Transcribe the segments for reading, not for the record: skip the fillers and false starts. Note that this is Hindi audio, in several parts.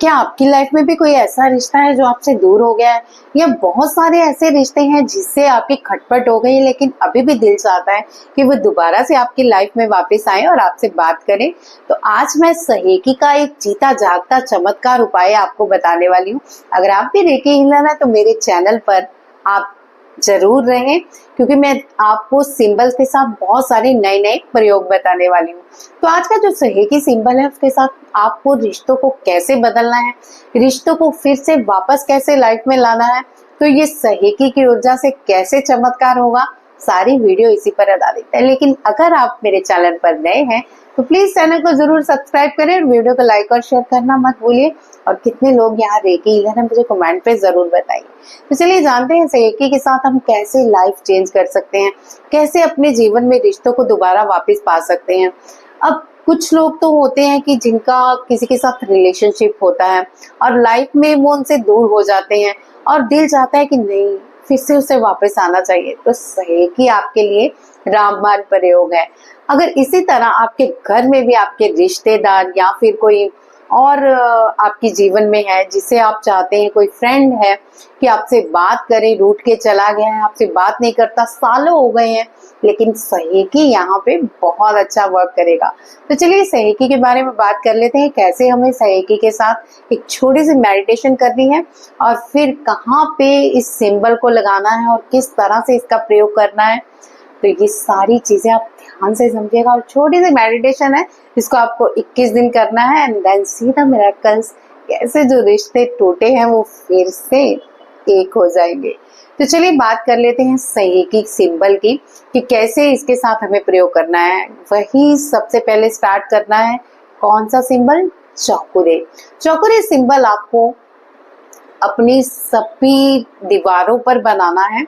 क्या आपकी लाइफ में भी कोई ऐसा रिश्ता है जो आपसे दूर हो गया है, या बहुत सारे ऐसे रिश्ते हैं जिससे आपकी खटपट हो गई है लेकिन अभी भी दिल चाहता है कि वो दोबारा से आपकी लाइफ में वापस आए और आपसे बात करें। तो आज मैं सहेकी का एक जीता जागता चमत्कार उपाय आपको बताने वाली हूँ। अगर आप भी रेकी हीलर है तो मेरे चैनल पर आप जरूर रहें, क्योंकि मैं आपको सिंबल के साथ बहुत सारे नए नए प्रयोग बताने वाली हूँ। तो आज का जो सहेकी सिंबल है उसके साथ आपको रिश्तों को कैसे बदलना है, रिश्तों को फिर से वापस कैसे लाइफ में लाना है, तो ये सहेकी की ऊर्जा से कैसे चमत्कार होगा, सारी वीडियो इसी पर आधारित है। लेकिन अगर आप मेरे चैनल पर नए हैं तो प्लीज चैनल को जरूर सब्सक्राइब करें और वीडियो को लाइक और शेयर करना मत भूलिए। और कितने लोग यहाँ रेकी हीलर हैं मुझे कमेंट पे जरूर बताइए। तो चलिए जानते हैं सहेकी के साथ हम कैसे लाइफ चेंज कर सकते हैं, कैसे अपने जीवन में रिश्तों को दोबारा वापस पा सकते हैं। अब कुछ लोग तो होते हैं कि जिनका किसी के साथ रिलेशनशिप होता है और लाइफ में वो उनसे दूर हो जाते हैं और दिल चाहता है कि नहीं, फिर से उसे वापस आना चाहिए। तो सहेकी आपके लिए रामबाण प्रयोग है। अगर इसी तरह आपके घर में भी आपके रिश्तेदार या फिर कोई और आपके जीवन में है जिसे आप चाहते हैं, कोई फ्रेंड है कि आपसे बात करे, रूठ के चला गया है, आपसे बात नहीं करता, सालों हो गए हैं, लेकिन सहेकी यहाँ पे बहुत अच्छा वर्क करेगा। तो चलिए सहेकी के बारे में बात कर लेते हैं, कैसे हमें सहेकी के साथ एक छोटी सी मेडिटेशन करनी है और फिर कहाँ पे इस सिंबल को लगाना है और किस तरह से इसका प्रयोग करना है। तो ये सारी चीजें आप ध्यान से समझिएगा। और छोटी सी मेडिटेशन है, इसको आपको 21 दिन करना है एंड देन सीधा मिरेकल्स, कैसे जो रिश्ते टूटे हैं वो फिर से एक हो जाएंगे। तो चलिए बात कर लेते हैं सहेकी सिंबल की कि कैसे इसके साथ हमें प्रयोग करना है। वही सबसे पहले स्टार्ट करना है कौन सा सिंबल, चौकुरे। चौकुरे सिंबल आपको अपनी सभी दीवारों पर बनाना है।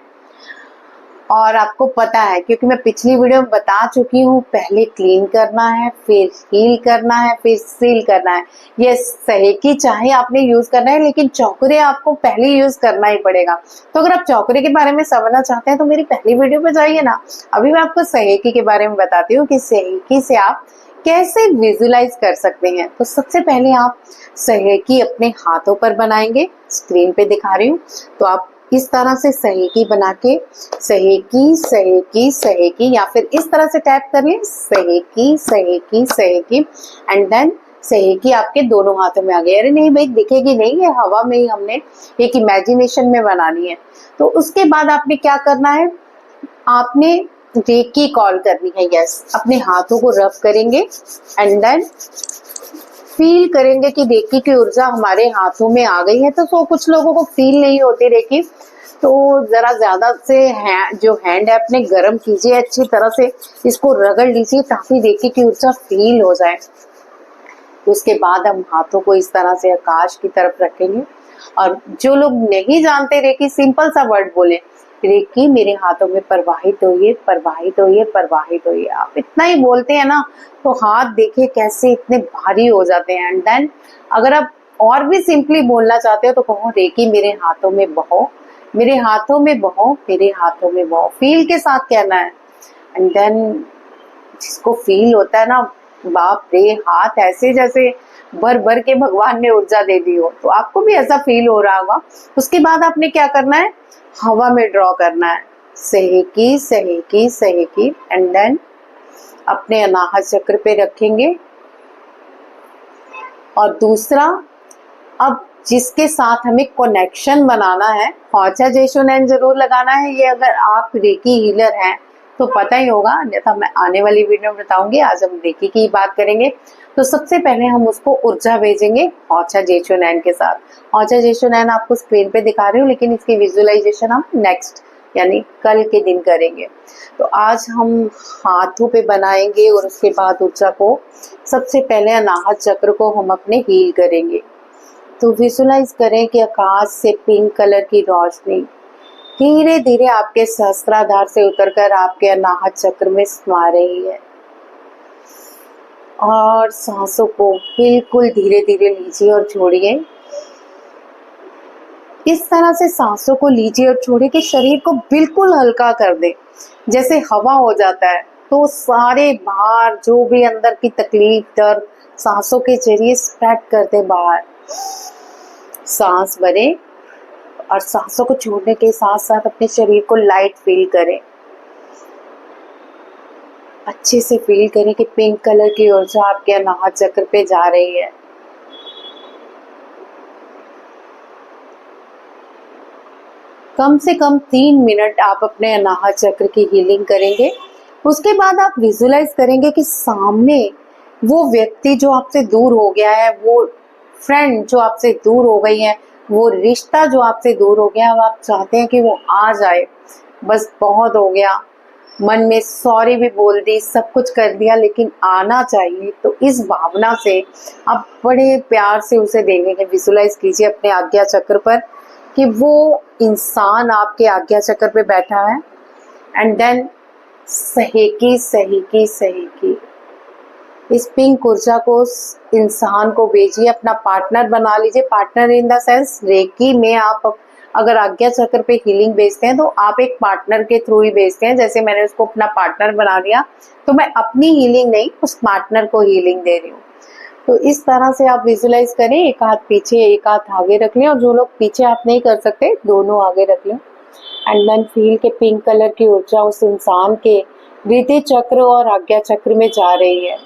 और आपको पता है क्योंकि मैं पिछली वीडियो में बता चुकी हूँ, पहले क्लीन करना है, फिर हील करना है, फिर सील करना है। ये सहेकी चाहे आपने यूज करना है लेकिन चौकुरे आपको पहले यूज करना ही पड़ेगा। तो अगर आप चौकुरे के बारे में समझना चाहते हैं तो मेरी पहली वीडियो पे जाइए ना। अभी मैं आपको सहेकी के बारे में बताती हूँ कि सहेकी से आप कैसे विजुलाइज कर सकते हैं। तो सबसे पहले आप सहेकी अपने हाथों पर बनाएंगे, स्क्रीन पे दिखा रही हूँ। तो आप इस तरह से सहेकी बना के सहेकी सहेकी सहेकी, या फिर इस तरह से टैप कर लें सहेकी सहेकी सहेकी एंड देन सहेकी आपके दोनों हाथों में आ गई। अरे नहीं भाई, दिखेगी नहीं, ये हवा में ही हमने एक इमेजिनेशन में बनानी है। तो उसके बाद आपने क्या करना है, आपने रेकी कॉल करनी है। यस, अपने हाथों को रब करेंगे एंड देन फील करेंगे कि रेकी की ऊर्जा हमारे हाथों में आ गई है। तो कुछ लोगों को फील नहीं होती रेकी, तो जरा ज्यादा से जो हैंड है अपने गर्म कीजिए, अच्छी तरह से इसको रगड़ लीजिए ताकि रेकी की ऊर्जा फील हो जाए। उसके बाद हम हाथों को इस तरह से आकाश की तरफ रखेंगे। और जो लोग नहीं जानते रेकी, सिंपल सा वर्ड बोले, रेकी मेरे हाथों में प्रवाहित होइए, प्रवाहित होइए, प्रवाहित होइए। आप इतना ही बोलते हैं ना तो हाथ देखिए कैसे इतने भारी हो जाते हैं। एंड देन अगर आप और भी सिंपली बोलना चाहते हो तो कहो रेकी मेरे हाथों में बहो, मेरे हाथों में बहो, मेरे हाथों में बहो। फील के साथ कहना है। एंड देन जिसको फील होता है ना, बाप रे, हाथ ऐसे जैसे भर भर के भगवान ने ऊर्जा दे दी हो, तो आपको भी ऐसा फील हो रहा होगा। उसके बाद आपने क्या करना है, हवा में ड्रॉ करना है सहेकी सहेकी सहेकी एंड देन अपने अनाहत चक्र पे रखेंगे। और दूसरा, अब जिसके साथ हमें कनेक्शन बनाना है, हौचा जेशुनैन जरूर लगाना है। ये अगर आप रेकी हीलर हैं तो पता ही होगा, अन्यथा मैं आने वाली वीडियो में बताऊंगी। आज हम रेकी की बात करेंगे। तो सबसे पहले हम उसको ऊर्जा भेजेंगे हौचा जेशुनैन के साथ। हौचा जेशुनैन आपको स्क्रीन पे दिखा रही हूँ, लेकिन इसकी विजुअलाइजेशन हम नेक्स्ट यानी कल के दिन करेंगे। तो आज हम हाथों पे बनाएंगे और उसके बाद ऊर्जा को, सबसे पहले अनाहत चक्र को हम अपने हील करेंगे। तो विजुलाइज करें कि आकाश से पिंक कलर की रोशनी धीरे धीरे आपके सहस्त्राधार से उतरकर आपके अनाहत चक्र में समा रही है। और सांसों को बिल्कुल धीरे धीरे लीजिए और छोड़िए। इस तरह से सांसों को लीजिए और छोड़िए कि शरीर को बिल्कुल हल्का कर दे, जैसे हवा हो जाता है। तो सारे बाहर जो भी अंदर की तकलीफ, डर सांसों के जरिए स्प्रेड कर दे बाहर। सांस भरें और सांसों को छोड़ने के साथ साथ अपने शरीर को लाइट फील करें। अच्छे से फील करें कि पिंक कलर की ऊर्जा आपके अनाहत चक्र पे जा रही है। कम से कम 3 मिनट आप अपने अनाहत चक्र की हीलिंग करेंगे। उसके बाद आप विजुलाइज करेंगे कि सामने वो व्यक्ति जो आपसे दूर हो गया है, वो फ्रेंड जो आपसे दूर हो गई है, वो रिश्ता जो आपसे दूर हो गया, अब आप चाहते हैं कि वो आ जाए। बस बहुत हो गया, मन में सॉरी भी बोल दी, सब कुछ कर दिया, लेकिन आना चाहिए। तो इस भावना से आप बड़े प्यार से उसे देखेंगे। विजुलाइज कीजिए अपने आज्ञा चक्र पर कि वो इंसान आपके आज्ञा चक्र पे बैठा है। एंड देन सहेकी सहेकी सहेकी इस पिंक ऊर्जा को उस इंसान को भेजिए, अपना पार्टनर बना लीजिए। Partner in the sense reiki में आप अगर आज्ञा चक्र पे हीलिंग भेजते हैं तो आप एक पार्टनर के थ्रू ही भेजते हैं। जैसे मैंने उसको अपना पार्टनर बना दिया तो मैं अपनी हीलिंग नहीं, उस पार्टनर को हीलिंग दे रही हूँ। तो इस तरह से आप विजुलाइज करें। एक हाथ पीछे एक हाथ आगे रख लें, और जो लोग पीछे हाथ नहीं कर सकते दोनों आगे रख लें। एंड देन फील के पिंक कलर की ऊर्जा उस इंसान के हृदय चक्र और आज्ञा चक्र में जा रही है।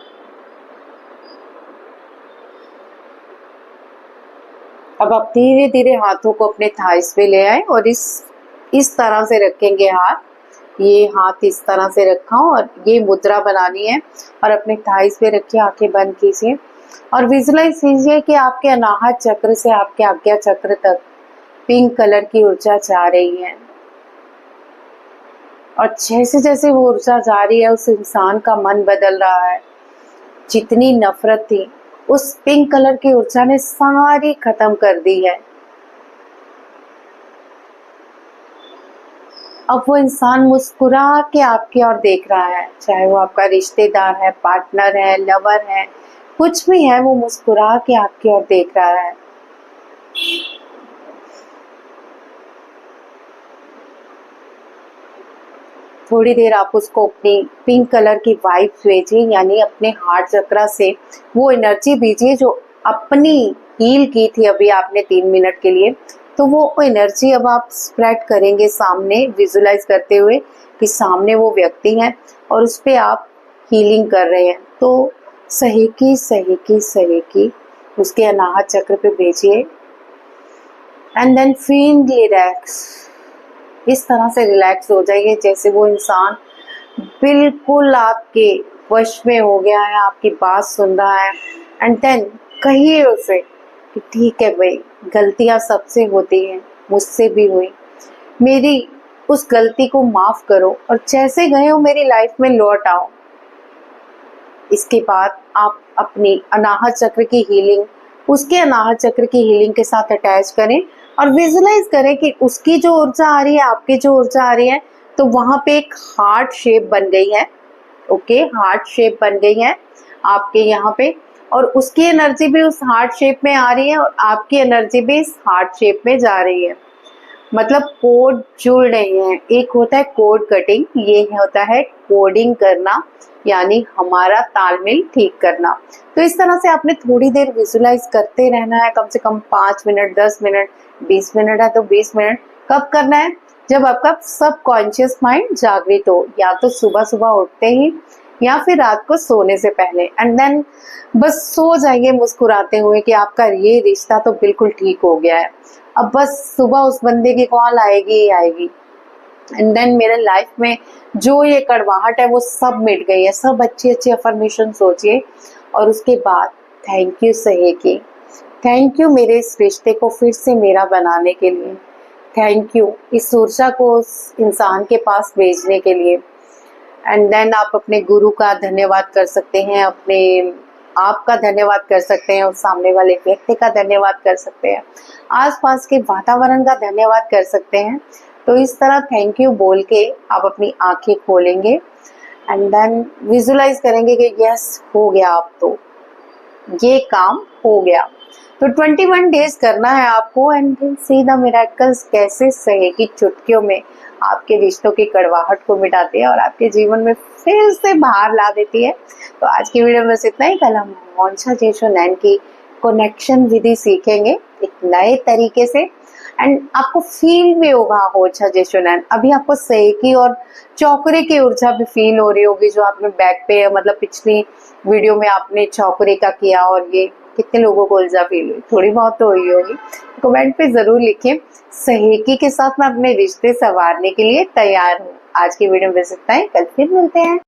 अब आप धीरे धीरे हाथों को अपने थाइस पे ले आए और इस तरह से रखेंगे हाथ। ये हाथ इस तरह से रखा और ये मुद्रा बनानी है और अपने थाइस पे रखिए। आंखें बंद कीजिए और विजुलाइज कीजिए कि आपके अनाहत चक्र से आपके आज्ञा चक्र तक पिंक कलर की ऊर्जा जा रही है। और जैसे जैसे वो ऊर्जा जा रही है, उस इंसान का मन बदल रहा है। जितनी नफरत थी उस पिंक कलर की ऊर्जा ने सारी खत्म कर दी है। अब वो इंसान मुस्कुरा के आपकी ओर देख रहा है, चाहे वो आपका रिश्तेदार है, पार्टनर है, लवर है, कुछ भी है, वो मुस्कुरा के आपकी ओर देख रहा है। थोड़ी देर आप उसको अपनी पिंक कलर की वाइब्स भेजिए, यानी अपने हार्ट चक्रा से वो एनर्जी भेजिए जो अपनी हील की थी अभी आपने 3 मिनट के लिए। तो वो एनर्जी अब आप स्प्रेड करेंगे सामने, विजुलाइज करते हुए कि सामने वो व्यक्ति है और उस पर आप हीलिंग कर रहे हैं। तो सहेकी सहेकी सहेकी उसके अनाहत चक्र पे भेजिए। And then feel relax. इस तरह से रिलैक्स हो जाइए जैसे वो इंसान बिल्कुल आपके वश में हो गया है, आपकी बात सुन रहा है। एंड देन कहिए उसे कि ठीक है भाई, गलतियां सबसे होती हैं, मुझसे भी हुई, मेरी उस गलती को माफ करो और जैसे गए हो मेरी लाइफ में लौट आओ। इसके बाद आप अपनी अनाहत चक्र की हीलिंग उसके अनाहत चक्र की हीलिंग के साथ अटैच करें और विजुलाइज करें कि उसकी जो ऊर्जा आ रही है, आपकी जो ऊर्जा आ रही है, तो वहां पे एक हार्ट शेप बन गई है। ओके, हार्ट शेप बन गई है आपके यहाँ पे, और उसकी एनर्जी भी उस हार्ट शेप में आ रही है और आपकी एनर्जी भी इस हार्ट शेप में जा रही है। मतलब कोड जुड़ रहे हैं। एक होता है कोड कटिंग, ये होता है कोडिंग करना, यानी हमारा तालमेल ठीक करना। तो इस तरह से आपने थोड़ी देर विजुलाइज करते रहना है, कम से कम 5 मिनट, 10 मिनट, 20 मिनट है तो 20 मिनट। कब करना है? जब आपका सब कॉन्शियस माइंड जागृत हो, या तो सुबह सुबह उठते ही या फिर रात को सोने से पहले। एंड देन बस सो जाइए मुस्कुराते हुए कि आपका ये रिश्ता तो बिल्कुल ठीक हो गया है। अब बस सुबह उस बंदे की कॉल आएगी ही आएगी। एंड देन मेरे लाइफ में जो ये कड़वाहट है वो सब मिट गई है। सब अच्छी अच्छी अफर्मेशन सोचिए और उसके बाद थैंक यू सहेगी, थैंक यू मेरे इस रिश्ते को फिर से मेरा बनाने के लिए, थैंक यू इस ऊर्जा को उस इंसान के पास भेजने के लिए। एंड देन आप अपने गुरु का धन्यवाद कर सकते हैं, अपने आप का धन्यवाद कर सकते हैं और सामने वाले व्यक्ति का धन्यवाद कर सकते हैं, आसपास के वातावरण का धन्यवाद कर सकते हैं। तो इस तरह थैंक यू बोल के आप अपनी आंखें खोलेंगे एंड देन विजुलाइज करेंगे कि यस हो गया, अब तो ये काम हो गया। तो 21 डेज करना है आपको and then see the miracles कैसे सहेगी चुटकियों में आपके रिश्तों की कड़वाहट को मिटाती है और आपके जीवन में फिर से बाहर ला देती है। तो आज की वीडियो में बस इतना ही। कल हम मोंशा जेशो नैन की कनेक्शन विधि सीखेंगे एक नए तरीके से, एंड आपको फील भी होगा हो सजेशन। अभी आपको सेकी और चौकरे की ऊर्जा भी फील हो रही होगी, जो आपने बैक पे मतलब पिछली वीडियो में आपने चौकरे का किया, और ये कितने लोगों को ऊर्जा फील हुई, थोड़ी बहुत तो हुई होगी। कमेंट पे जरूर लिखिए। सहेकी के साथ मैं अपने रिश्ते संवारने के लिए तैयार हूँ। आज की वीडियो में बस इतना ही, कल फिर मिलते हैं।